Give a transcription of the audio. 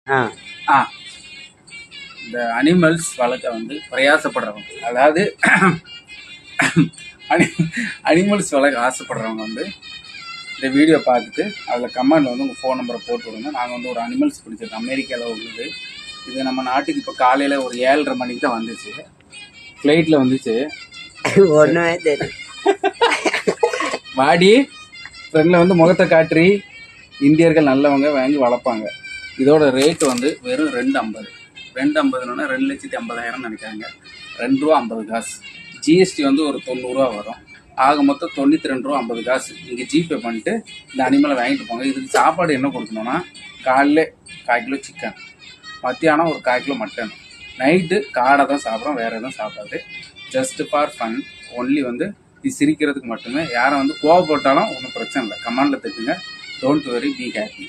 ஆ இந்த அனிமல்ஸ் வளர்க்க வந்து பிரயாசப்படுறவங்க, அதாவது அனிமல்ஸ் வளர்க்க ஆசைப்படுறவங்க வந்து இந்த வீடியோ பார்த்துட்டு அதில் கமெண்டில் வந்து உங்கள் ஃபோன் நம்பரை போட்டு விடுங்க. நாங்கள் வந்து ஒரு அனிமல்ஸ் பிடிச்சிருக்கோம், அமெரிக்காவில் உள்ளது. இது நம்ம நாட்டுக்கு இப்போ காலையில் ஒரு 7:30 மணிக்கு தான் வந்துச்சு, ஃப்ளைட்டில் வந்துச்சு. ஒன்றுமே தெரியும். வாடி ஃப்ரெண்டில் வந்து முகத்தை காட்டி இந்தியர்கள் நல்லவங்க வாங்கி வளர்ப்பாங்க. இதோட ரேட்டு வந்து வெறும் 250. 250ன்னா 2,50,000 நினைக்கிறாங்க. ₹2.50. ஜிஎஸ்டி வந்து ஒரு 90 ரூபா வரும். ஆக மொத்தம் 92 ரூபா 50 காசு. நீங்கள் ஜிபே பண்ணிட்டு இந்த அனிமலை வாங்கிட்டு போங்க. இதுக்கு சாப்பாடு என்ன கொடுக்கணும்னா, காலையில் 1/4 கிலோ சிக்கன், மத்தியானம் ஒரு 1/4 கிலோ மட்டன், நைட்டு காடை தான் சாப்பிட்றோம், வேறு எதுவும் சாப்பிடாது. Just for fun only. வந்து இது சிரிக்கிறதுக்கு மட்டுமே. யாரும் வந்து கோவப்பட்டாலும் ஒன்றும் பிரச்சனை இல்லை, கமெண்டில் திட்டுங்க. Don't worry, be happy.